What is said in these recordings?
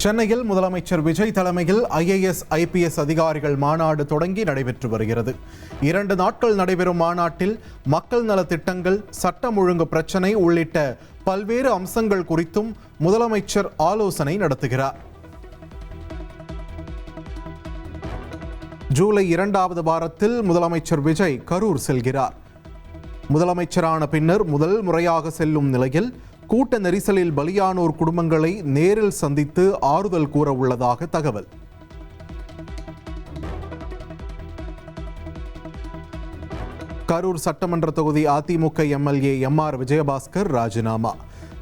சென்னையில் முதலமைச்சர் விஜய் தலைமையில் IAS, IPS அதிகாரிகள் மாநாடு தொடங்கி நடைபெற்று வருகிறது. 2 நாட்கள் நடைபெறும் மாநாட்டில் மக்கள் நல திட்டங்கள், சட்டம் ஒழுங்கு பிரச்சினை உள்ளிட்ட பல்வேறு அம்சங்கள் குறித்தும் முதலமைச்சர் ஆலோசனை நடத்துகிறார். ஜூலை 2வது வாரத்தில் முதலமைச்சர் விஜய் கரூர் செல்கிறார். முதலமைச்சரான பின்னர் முதல் முறையாக செல்லும் நிலையில் கூட்ட நெரிசலில் பலியானோர் குடும்பங்களை நேரில் சந்தித்து ஆறுதல் கூற உள்ளதாக தகவல். கரூர் சட்டமன்ற தொகுதி அதிமுக MLA MR விஜயபாஸ்கர் ராஜினாமா.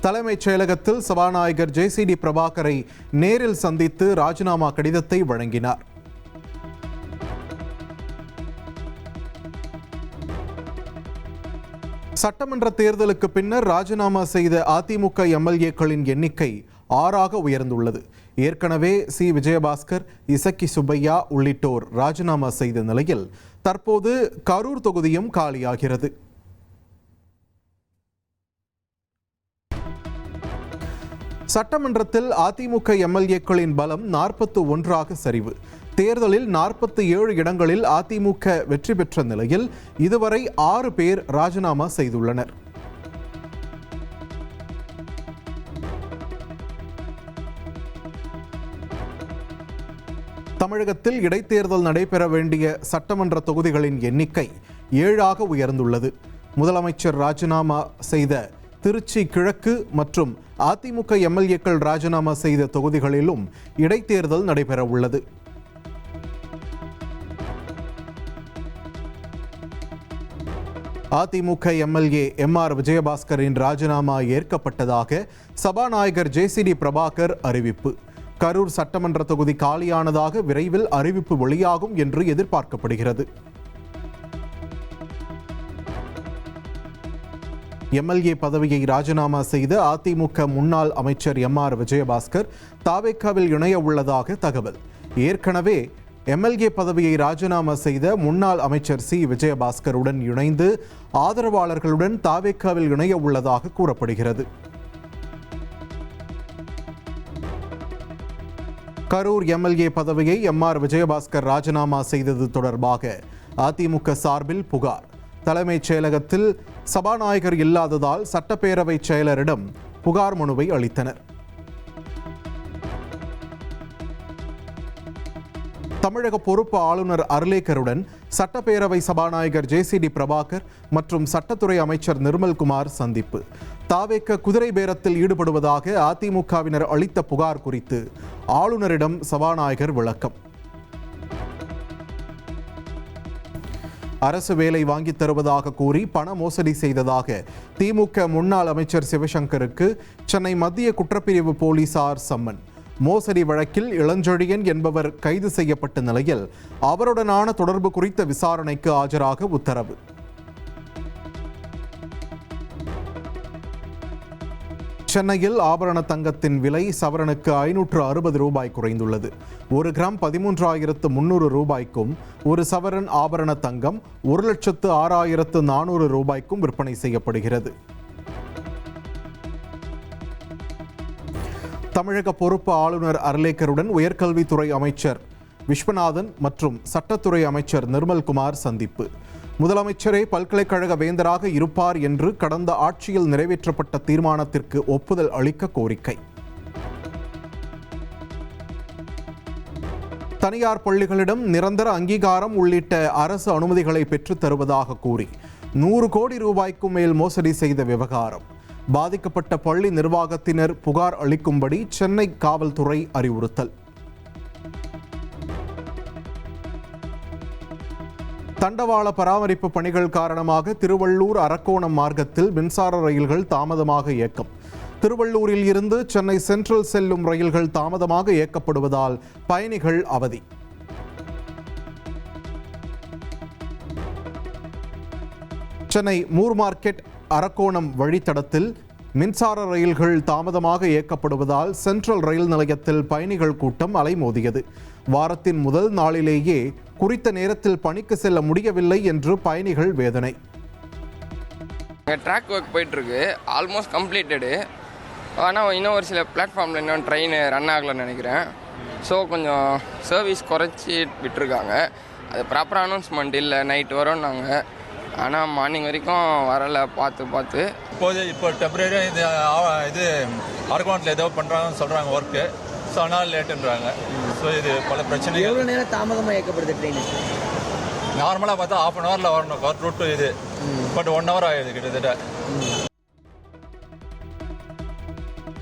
தலைமைச் செயலகத்தில் சபாநாயகர் JCD பிரபாகரை நேரில் சந்தித்து ராஜினாமா கடிதத்தை வழங்கினார். சட்டமன்ற தேர்தலுக்கு பின்னர் ராஜினாமா செய்த அதிமுக MLAக்களின் எண்ணிக்கை 6ஆக உயர்ந்துள்ளது. ஏற்கனவே C. விஜயபாஸ்கர், இசக்கி சுப்பையா உள்ளிட்டோர் ராஜினாமா செய்த நிலையில் தற்போது கரூர் தொகுதியும் காலியாகிறது. சட்டமன்றத்தில் அதிமுக MLAக்களின் பலம் 41ஆக சரிவு. தேர்தலில் 47 இடங்களில் அதிமுக வெற்றி பெற்ற நிலையில் இதுவரை 6 பேர் ராஜினாமா செய்துள்ளனர். தமிழகத்தில் இடைத்தேர்தல் நடைபெற வேண்டிய சட்டமன்ற தொகுதிகளின் எண்ணிக்கை 7ஆக உயர்ந்துள்ளது. முதலமைச்சர் ராஜினாமா செய்த திருச்சி கிழக்கு மற்றும் அதிமுக MLAக்கள் ராஜினாமா செய்த தொகுதிகளிலும் இடைத்தேர்தல் நடைபெற உள்ளது. அதிமுக MLA MR விஜயபாஸ்கரின் ராஜினாமா ஏற்கப்பட்டதாக சபாநாயகர் JCD பிரபாகர் அறிவிப்பு. கரூர் சட்டமன்ற தொகுதி காலியானதாக விரைவில் அறிவிப்பு வெளியாகும் என்று எதிர்பார்க்கப்படுகிறது. MLA பதவியை ராஜினாமா செய்த அதிமுக முன்னாள் அமைச்சர் MR விஜயபாஸ்கர் தாவேக்காவில் இணைய உள்ளதாக தகவல். ஏற்கனவே MLA பதவியை ராஜினாமா செய்த முன்னாள் அமைச்சர் C. விஜயபாஸ்கருடன் இணைந்து ஆதரவாளர்களுடன் தாவேக்காவில் இணைய உள்ளதாக கூறப்படுகிறது. கரூர் MLA பதவியை MR விஜயபாஸ்கர் ராஜினாமா செய்தது தொடர்பாக அதிமுக சார்பில் புகார். தலைமைச் செயலகத்தில் சபாநாயகர் இல்லாததால் சட்டப்பேரவை செயலரிடம் புகார் மனுவை அளித்தனர். தமிழக பொறுப்பு ஆளுநர் அர்லேக்கருடன் சட்டப்பேரவை சபாநாயகர் JCD பிரபாகர் மற்றும் சட்டத்துறை அமைச்சர் நிர்மல்குமார் சந்திப்பு. தாவேக்க குதிரை பேரத்தில் ஈடுபடுவதாக அதிமுகவினர் அளித்த புகார் குறித்து ஆளுநரிடம் சபாநாயகர் விளக்கம். அரசு வேலை வாங்கித் தருவதாக கூறி பண மோசடி செய்ததாக திமுக முன்னாள் அமைச்சர் சிவசங்கருக்கு சென்னை மத்திய குற்றப்பிரிவு போலீசார் சம்மன். மோசடி வழக்கில் இளஞ்செழியன் என்பவர் கைது செய்யப்பட்ட நிலையில் அவருடனான தொடர்பு குறித்த விசாரணைக்கு ஆஜராக உத்தரவு. சென்னையில் ஆபரண தங்கத்தின் விலை சவரனுக்கு 560 ரூபாய் குறைந்துள்ளது. 1 கிராம் 13,300 ரூபாய்க்கும், 1 சவரன் ஆபரண தங்கம் 1,06,400 ரூபாய்க்கும் விற்பனை செய்யப்படுகிறது. தமிழக பொறுப்பு ஆளுநர் அர்லேக்கருடன் உயர்கல்வித்துறை அமைச்சர் விஸ்வநாதன் மற்றும் சட்டத்துறை அமைச்சர் நிர்மல்குமார் சந்திப்பு. முதலமைச்சரே பல்கலைக்கழக வேந்தராக இருப்பார் என்று கடந்த ஆட்சியில் நிறைவேற்றப்பட்ட தீர்மானத்திற்கு ஒப்புதல் அளிக்க கோரிக்கை. தனியார் பள்ளிகளிடம் நிரந்தர அங்கீகாரம் உள்ளிட்ட அரசு அனுமதிகளை பெற்றுத் தருவதாக கூறி 100 கோடி ரூபாய்க்கும் மேல் மோசடி செய்த விவகாரம். பாதிக்கப்பட்ட பள்ளி நிர்வாகத்தினர் புகார் அளிக்கும்படி சென்னை காவல்துறை அறிவுறுத்தல். தண்டவாள பராமரிப்பு பணிகள் காரணமாக திருவள்ளூர் அரக்கோணம் மார்க்கத்தில் மின்சார ரயில்கள் தாமதமாக இயக்கம். திருவள்ளூரில் இருந்து சென்னை சென்ட்ரல் செல்லும் ரயில்கள் தாமதமாக இயக்கப்படுவதால் பயணிகள் அவதி. சென்னை மூர் மார்க்கெட் அரக்கோணம் வழித்தடத்தில் மின்சார ரயில்கள் தாமதமாக இயக்கப்படுவதால் சென்ட்ரல் ரயில் நிலையத்தில் பயணிகள் கூட்டம் அலைமோதியது. வாரத்தின் முதல் நாளிலேயே குறித்த நேரத்தில் பணிக்கு செல்ல முடியவில்லை என்று பயணிகள் வேதனை. ட்ராக் ஒர்க் போயிட்டுருக்கு, ஆல்மோஸ்ட் கம்ப்ளீட்டடு. ஆனால் இன்னும் ஒரு சில பிளாட்ஃபார்மில் இன்னும் ட்ரெயின் ரன் ஆகலைன்னு நினைக்கிறேன். ஸோ கொஞ்சம் சர்வீஸ் குறைச்சி விட்டுருக்காங்க. அது ப்ராப்பராக அனௌன்ஸ்மெண்ட் இல்லை, நைட் வரோம்னாங்க. ஆனால் மார்னிங் வரைக்கும் வரலை. பார்த்து இப்போ டெம்பரரியாக இது அரக்கோணத்தில் ஏதோ பண்ணுறாங்கன்னு சொல்கிறாங்க ஒர்க்கு. ஸோ அதனால் லேட்டுன்றாங்க. ஸோ இது பல பிரச்சனை. எவ்வளோ நேரம் தாமதமாக இயக்கப்படுது ட்ரெயின்? நார்மலாக பார்த்தா 1/2 hourல வரணும் கவர் ரூட்டு இது. பட் 1 hour ஆகிடுது கிட்டத்தட்ட.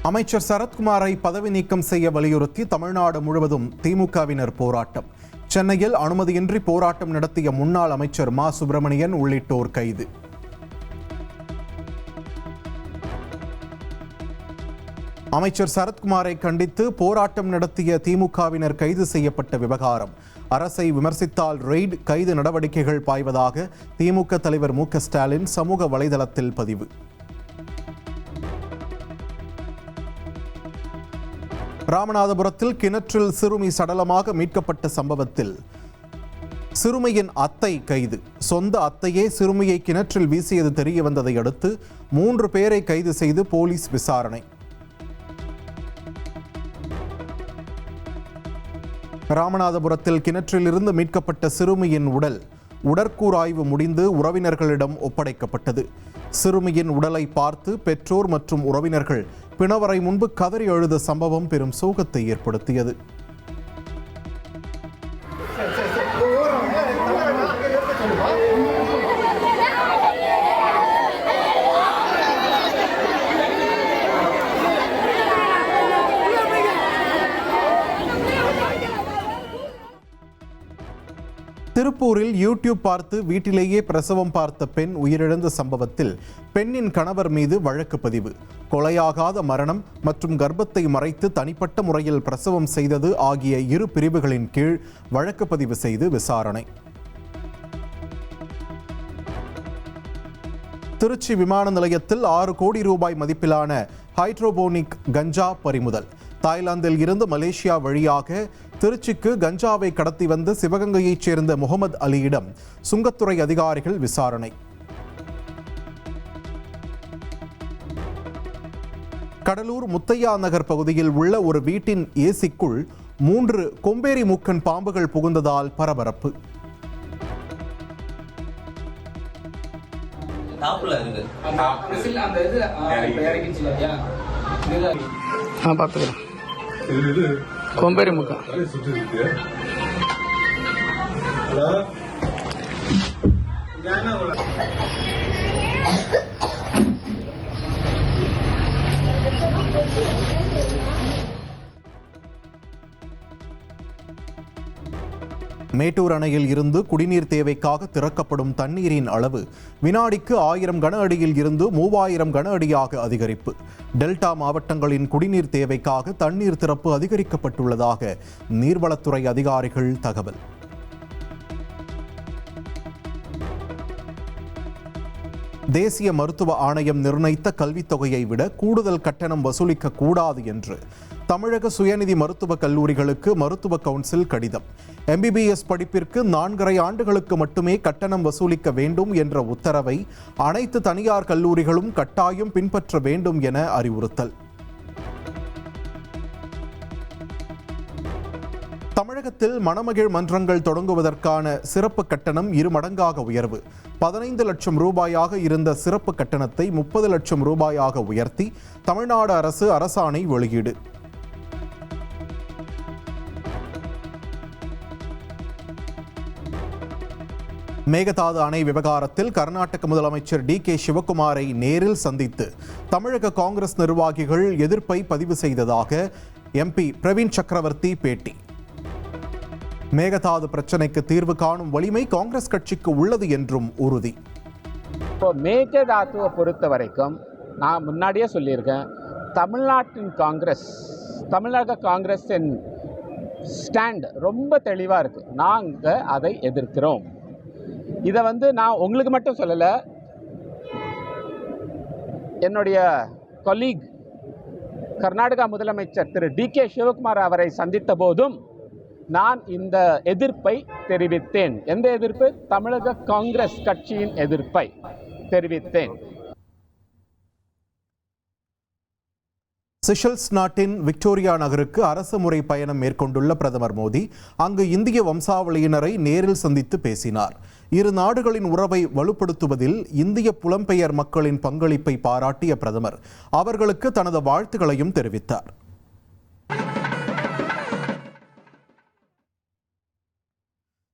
அமைச்சர் சரத்குமாரை பதவி நீக்கம் செய்ய வலியுறுத்தி தமிழ்நாடு முழுவதும் திமுகவினர் போராட்டம். சென்னையில் அனுமதியின்றி போராட்டம் நடத்திய முன்னாள் அமைச்சர் மா சுப்பிரமணியன் உள்ளிட்டோர் கைது. அமைச்சர் சரத்குமாரை கண்டித்து போராட்டம் நடத்திய திமுகவினர் கைது செய்யப்பட்ட விவகாரம். அரசை விமர்சித்தால் ரெய்டு, கைது நடவடிக்கைகள் பாய்வதாக திமுக தலைவர் மு.க. ஸ்டாலின் சமூக வலைதளத்தில் பதிவு. ராமநாதபுரத்தில் கிணற்றில் சிறுமி சடலமாக மீட்கப்பட்ட சம்பவத்தில் சிறுமியின் அத்தை கைது. சொந்த அத்தையே சிறுமியை கிணற்றில் வீசியது தெரிய வந்ததை அடுத்து 3 பேரை கைது செய்து போலீஸ் விசாரணை. ராமநாதபுரத்தில் கிணற்றிலிருந்து மீட்கப்பட்ட சிறுமியின் உடல் உடற்கூறாய்வு முடிந்து உறவினர்களிடம் ஒப்படைக்கப்பட்டது. சிறுமியின் உடலை பார்த்து பெற்றோர் மற்றும் உறவினர்கள் பிணவரை முன்பு கதறி அழுத சம்பவம் பெரும் சோகத்தை ஏற்படுத்தியது. திருப்பூரில் யூடியூப் பார்த்து வீட்டிலேயே பிரசவம் பார்த்த பெண் உயிரிழந்த சம்பவத்தில் பெண்ணின் கணவர் மீது வழக்கு பதிவு. கொலையாகாத மரணம் மற்றும் கர்ப்பத்தை மறைத்து தனிப்பட்ட முறையில் பிரசவம் செய்தது ஆகிய 2 பிரிவுகளின் கீழ் வழக்கு பதிவு செய்து விசாரணை. திருச்சி விமான நிலையத்தில் 6 கோடி ரூபாய் மதிப்பிலான ஹைட்ரோபோனிக் கஞ்சா பறிமுதல். தாய்லாந்தில் இருந்து மலேசியா வழியாக திருச்சிக்கு கஞ்சாவை கடத்தி வந்த சிவகங்கையைச் சேர்ந்த முகமது அலியிடம் சுங்கத்துறை அதிகாரிகள் விசாரணை. கடலூர் முத்தையா நகர் பகுதியில் உள்ள ஒரு வீட்டின் ஏசிக்குள் 3 கொம்பேரி மூக்கன் பாம்புகள் புகுந்ததால் பரபரப்பு. கொம்பேரி முக்கா மேட்டூர் அணையில் இருந்து குடிநீர் தேவைக்காக திறக்கப்படும் தண்ணீரின் அளவு வினாடிக்கு 1000 கன அடியில் இருந்து 3000 கன அடியாக அதிகரிப்பு. டெல்டா மாவட்டங்களின் குடிநீர் தேவைக்காக தண்ணீர் திறப்பு அதிகரிக்கப்பட்டுள்ளதாக நீர்வளத்துறை அதிகாரிகள் தகவல். தேசிய மருத்துவ ஆணையம் நிர்ணயித்த கல்வித் தொகையை விட கூடுதல் கட்டணம் வசூலிக்க கூடாது என்று தமிழக சுயநிதி மருத்துவக் கல்லூரிகளுக்கு மருத்துவ கவுன்சில் கடிதம். MBBS படிப்பிற்கு 4.5 ஆண்டுகளுக்கு மட்டுமே கட்டணம் வசூலிக்க வேண்டும் என்ற உத்தரவை அனைத்து தனியார் கல்லூரிகளும் கட்டாயம் பின்பற்ற வேண்டும் என அறிவுறுத்தல். தமிழகத்தில் மணமகிழ் மன்றங்கள் தொடங்குவதற்கான சிறப்பு கட்டணம் 2 மடங்காக உயர்வு. 15 லட்சம் ரூபாயாக இருந்த சிறப்பு கட்டணத்தை 30 லட்சம் ரூபாயாக உயர்த்தி தமிழ்நாடு அரசு அரசாணை வெளியீடு. மேகதாது அணை விவகாரத்தில் கர்நாடக முதலமைச்சர் DK சிவகுமாரை நேரில் சந்தித்து தமிழக காங்கிரஸ் நிர்வாகிகள் எதிர்ப்பை பதிவு செய்ததாக MP பிரவீன் சக்கரவர்த்தி பேட்டி. மேகதாது பிரச்சனைக்கு தீர்வு காணும் வலிமை காங்கிரஸ் கட்சிக்கு உள்ளது என்றும் உறுதி. இப்போ மேகதாதுவை பொறுத்த வரைக்கும் நான் முன்னாடியே சொல்லியிருக்கேன், தமிழக காங்கிரஸின் ஸ்டாண்ட் ரொம்ப தெளிவாக இருக்குது. நாங்கள் அதை எதிர்க்கிறோம். இதை நான் உங்களுக்கு மட்டும் சொல்லலை, என்னுடைய கொலீக் கர்நாடகா முதலமைச்சர் திரு DK சிவகுமார் அவரை சந்தித்த போதும் நான் இந்த எதிர்ப்பை தெரிவித்தேன். எந்த எதிர்ப்பு? தமிழக காங்கிரஸ் கட்சியின் எதிர்ப்பை தெரிவித்தேன். செஷல்ஸ் நாட்டின் விக்டோரியா நகருக்கு அரசு முறை பயணம் மேற்கொண்டுள்ள பிரதமர் மோடி அங்கு இந்திய வம்சாவளியினரை நேரில் சந்தித்து பேசினார். இரு நாடுகளின் உறவை வலுப்படுத்துவதில் இந்திய புலம்பெயர் மக்களின் பங்களிப்பை பாராட்டிய பிரதமர் அவர்களுக்கு தனது வாழ்த்துக்களையும் தெரிவித்தார்.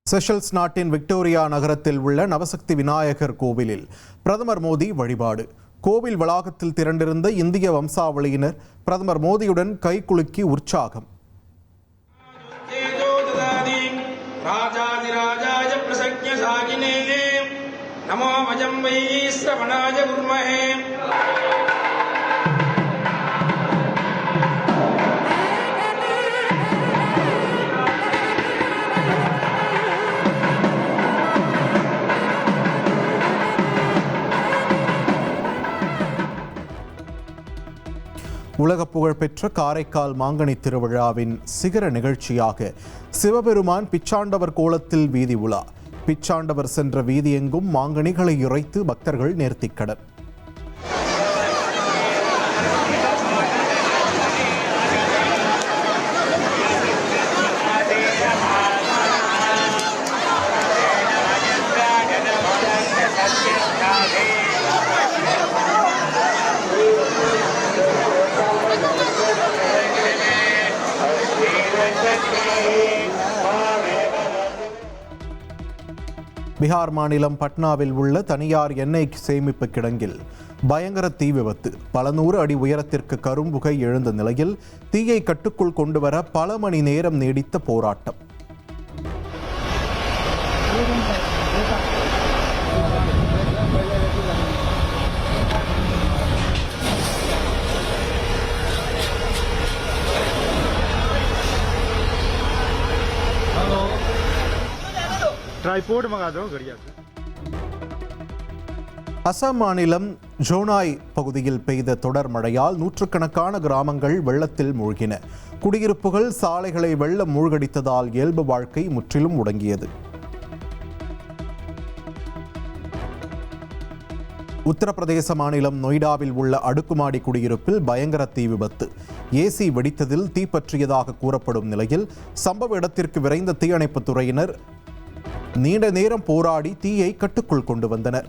செஷல்ஸ் நாட்டின் விக்டோரியா நகரத்தில் உள்ள நவசக்தி விநாயகர் கோவிலில் பிரதமர் மோடி வழிபாடு. கோவில் வளாகத்தில் திரண்டிருந்த இந்திய வம்சாவளியினர் பிரதமர் மோடியுடன் கைகுலுக்கி உற்சாகம். உலக புகழ்பெற்ற காரைக்கால் மாங்கனி திருவிழாவின் சிகர நிகழ்ச்சியாக சிவபெருமான் பிச்சாண்டவர் கோலத்தில் வீதி உலா. பிச்சாண்டவர் சென்ற வீதியெங்கும் மாங்கனிகளை இறைத்து பக்தர்கள் நேர்த்திக்கடன். பீகார் மாநிலம் பட்னாவில் உள்ள தனியார் எண்ணெய் சேமிப்பு கிடங்கில் பயங்கர தீ விபத்து. பல நூறு அடி உயரத்திற்கு கரும்புகை எழுந்த நிலையில் தீயை கட்டுக்குள் கொண்டுவர பல மணி நேரம் நீடித்த போராட்டம். ट्राइपोड मंगा दो घड़िया से. அசாம் மாநிலம் ஜோனாய் பகுதியில் பெய்த தொடர் மழையால் நூற்றுக்கணக்கான கிராமங்கள் வெள்ளத்தில் மூழ்கின. குடியிருப்புகள், சாலைகளை வெள்ளம் மூழ்கடித்ததால் இயல்பு வாழ்க்கை முற்றிலும் முடங்கியது. உத்தரப்பிரதேச மாநிலம் நொய்டாவில் உள்ள அடுக்குமாடி குடியிருப்பில் பயங்கர தீ விபத்து. ஏசி வெடித்ததில் தீப்பற்றியதாக கூறப்படும் நிலையில் சம்பவ இடத்திற்கு விரைந்த தீயணைப்புத் துறையினர் நீண்ட நேரம் போராடி தீயை கட்டுக்குள் கொண்டு வந்தனர்.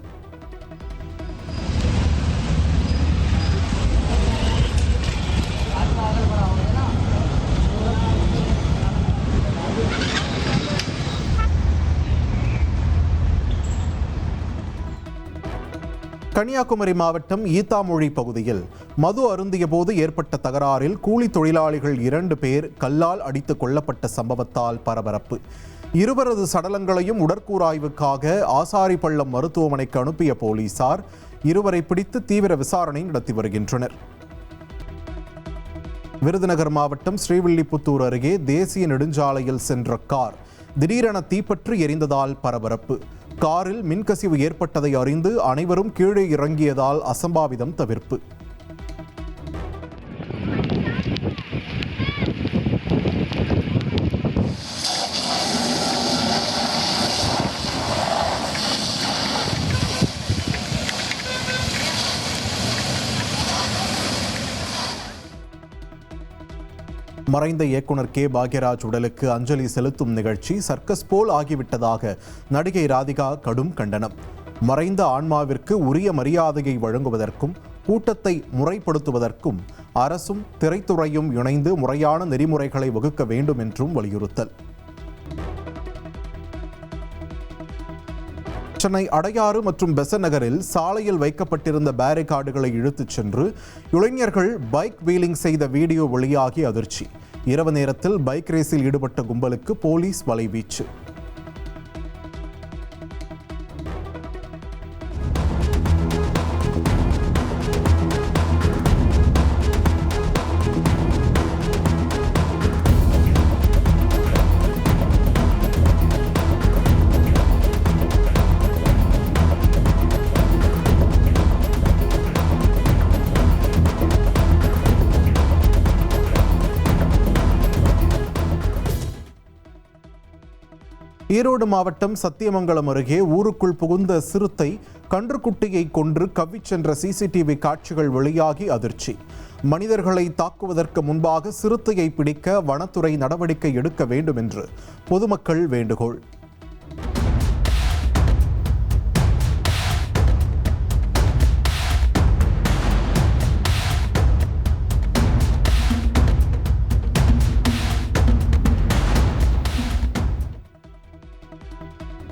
கன்னியாகுமரி மாவட்டம் ஈத்தாமொழி பகுதியில் மது அருந்திய போது ஏற்பட்ட தகராறில் கூலி தொழிலாளிகள் 2 பேர் கல்லால் அடித்துக் கொல்லப்பட்ட சம்பவத்தால் பரபரப்பு. இருவரது சடலங்களையும் உடற்கூறாய்வுக்காக ஆசாரிப்பள்ளம் மருத்துவமனைக்கு அனுப்பிய போலீசார் இருவரை பிடித்து தீவிர விசாரணை நடத்தி வருகின்றனர். விருதுநகர் மாவட்டம் ஸ்ரீவில்லிபுத்தூர் அருகே தேசிய நெடுஞ்சாலையில் சென்ற கார் திடீரென தீப்பற்றி எரிந்ததால் பரபரப்பு. காரில் மின்கசிவு ஏற்பட்டதை அறிந்து அனைவரும் கீழே இறங்கியதால் அசம்பாவிதம் தவிர்ப்பு. மறைந்த இயக்குனர் கே பாக்யராஜ் உடலுக்கு அஞ்சலி செலுத்தும் நிகழ்ச்சி சர்க்கஸ் போல் ஆகிவிட்டதாக நடிகை ராதிகா கடும் கண்டனம். மறைந்த ஆன்மாவிற்கு உரிய மரியாதையை வழங்குவதற்கும் கூட்டத்தை முறைப்படுத்துவதற்கும் அரசும் திரைத்துறையும் இணைந்து முறையான நெறிமுறைகளை வகுக்க வேண்டும் என்றும் வலியுறுத்தல். சென்னை அடையாறு மற்றும் பெசன்ட் நகரில் சாலையில் வைக்கப்பட்டிருந்த பேரிகார்டுகளை இழுத்துச் சென்று இளைஞர்கள் பைக் வீலிங் செய்த வீடியோ வெளியாகி அதிர்ச்சி. இரவு நேரத்தில் பைக் ரேஸில் ஈடுபட்ட கும்பலுக்கு போலீஸ் வலைவீச்சு. ஈரோடு மாவட்டம் சத்தியமங்கலம் அருகே ஊருக்குள் புகுந்த சிறுத்தை கன்றுக்குட்டியை கொன்று கவ்விச் சென்ற சிசிடிவி காட்சிகள் வெளியாகி அதிர்ச்சி. மனிதர்களை தாக்குவதற்கு முன்பாக சிறுத்தையை பிடிக்க வனத்துறை நடவடிக்கை எடுக்க வேண்டும் என்று பொதுமக்கள் வேண்டுகோள்.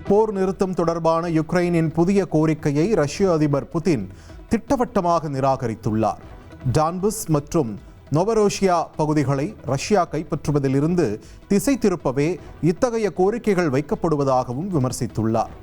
போர் நிறுத்தம் தொடர்பான யுக்ரைனின் புதிய கோரிக்கையை ரஷ்ய அதிபர் புதின் திட்டவட்டமாக நிராகரித்துள்ளார். டான்பஸ் மற்றும் நோவரோஷியா பகுதிகளை ரஷ்யா கைப்பற்றுவதிலிருந்து திசை திருப்பவே இத்தகைய கோரிக்கைகள் வைக்கப்படுவதாகவும் விமர்சித்துள்ளார்.